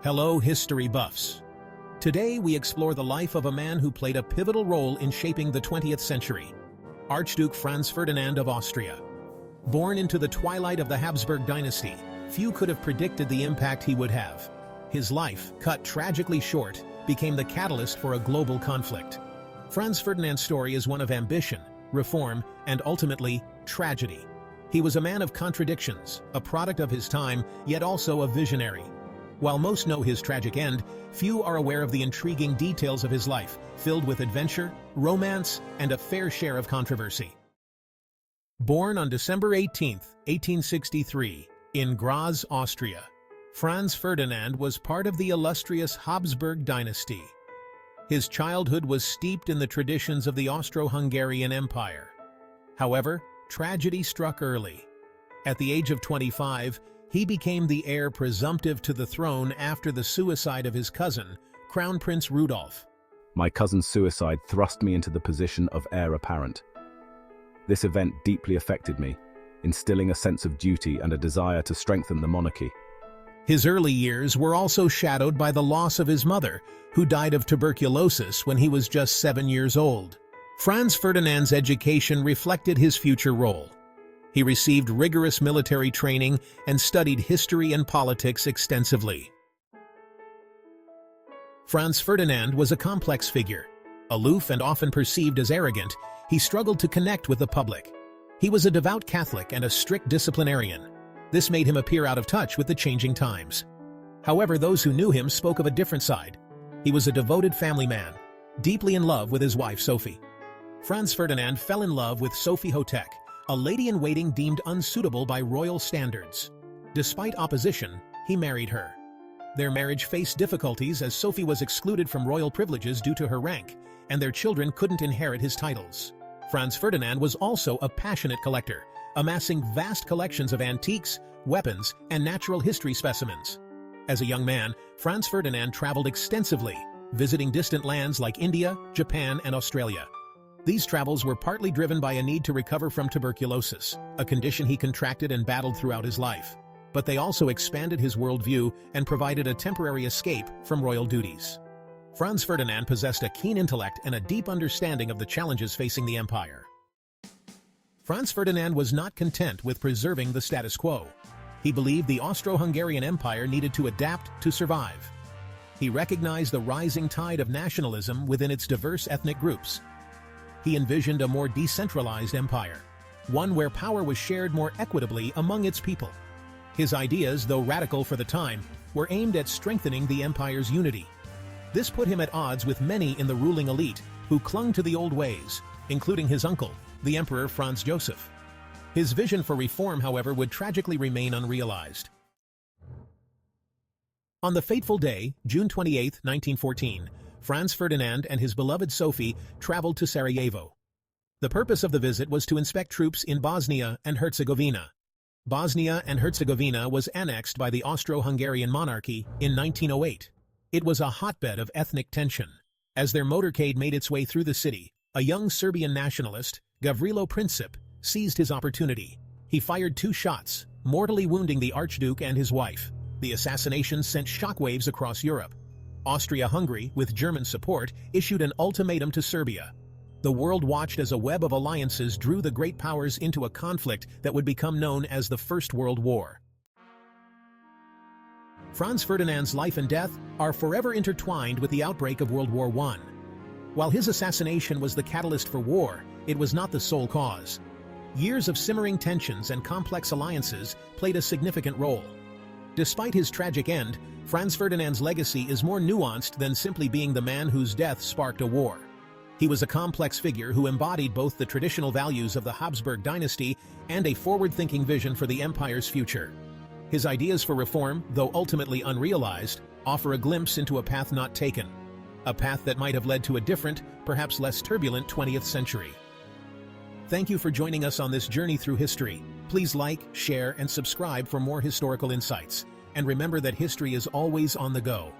Hello, history buffs. Today we explore the life of a man who played a pivotal role in shaping the 20th century, Archduke Franz Ferdinand of Austria. Born into the twilight of the Habsburg dynasty, few could have predicted the impact he would have. His life, cut tragically short, became the catalyst for a global conflict. Franz Ferdinand's story is one of ambition, reform, and ultimately, tragedy. He was a man of contradictions, a product of his time, yet also a visionary. While most know his tragic end, few are aware of the intriguing details of his life, filled with adventure, romance, and a fair share of controversy. Born on December 18, 1863, in Graz, Austria, Franz Ferdinand was part of the illustrious Habsburg dynasty. His childhood was steeped in the traditions of the Austro-Hungarian Empire. However, tragedy struck early. At the age of 25, he became the heir presumptive to the throne after the suicide of his cousin, Crown Prince Rudolf. My cousin's suicide thrust me into the position of heir apparent. This event deeply affected me, instilling a sense of duty and a desire to strengthen the monarchy. His early years were also shadowed by the loss of his mother, who died of tuberculosis when he was just 7 years old. Franz Ferdinand's education reflected his future role. He received rigorous military training and studied history and politics extensively. Franz Ferdinand was a complex figure. Aloof and often perceived as arrogant, he struggled to connect with the public. He was a devout Catholic and a strict disciplinarian. This made him appear out of touch with the changing times. However, those who knew him spoke of a different side. He was a devoted family man, deeply in love with his wife Sophie. Franz Ferdinand fell in love with Sophie Hotek, a lady-in-waiting deemed unsuitable by royal standards. Despite opposition, he married her. Their marriage faced difficulties as Sophie was excluded from royal privileges due to her rank, and their children couldn't inherit his titles. Franz Ferdinand was also a passionate collector, amassing vast collections of antiques, weapons, and natural history specimens. As a young man, Franz Ferdinand traveled extensively, visiting distant lands like India, Japan, and Australia. These travels were partly driven by a need to recover from tuberculosis, a condition he contracted and battled throughout his life. But they also expanded his worldview and provided a temporary escape from royal duties. Franz Ferdinand possessed a keen intellect and a deep understanding of the challenges facing the empire. Franz Ferdinand was not content with preserving the status quo. He believed the Austro-Hungarian Empire needed to adapt to survive. He recognized the rising tide of nationalism within its diverse ethnic groups. He envisioned a more decentralized empire, one where power was shared more equitably among its people. His ideas, though radical for the time, were aimed at strengthening the empire's unity. This put him at odds with many in the ruling elite who clung to the old ways, including his uncle, the Emperor Franz Joseph. His vision for reform, however, would tragically remain unrealized. On the fateful day, June 28, 1914, Franz Ferdinand and his beloved Sophie traveled to Sarajevo. The purpose of the visit was to inspect troops in Bosnia and Herzegovina. Bosnia and Herzegovina was annexed by the Austro-Hungarian Monarchy in 1908. It was a hotbed of ethnic tension. As their motorcade made its way through the city, a young Serbian nationalist, Gavrilo Princip, seized his opportunity. He fired 2 shots, mortally wounding the Archduke and his wife. The assassination sent shockwaves across Europe. Austria-Hungary, with German support, issued an ultimatum to Serbia. The world watched as a web of alliances drew the great powers into a conflict that would become known as the First World War. Franz Ferdinand's life and death are forever intertwined with the outbreak of World War I. While his assassination was the catalyst for war, it was not the sole cause. Years of simmering tensions and complex alliances played a significant role. Despite his tragic end, Franz Ferdinand's legacy is more nuanced than simply being the man whose death sparked a war. He was a complex figure who embodied both the traditional values of the Habsburg dynasty and a forward-thinking vision for the empire's future. His ideas for reform, though ultimately unrealized, offer a glimpse into a path not taken, a path that might have led to a different, perhaps less turbulent 20th century. Thank you for joining us on this journey through history. Please like, share, and subscribe for more historical insights. And remember that history is always on the go.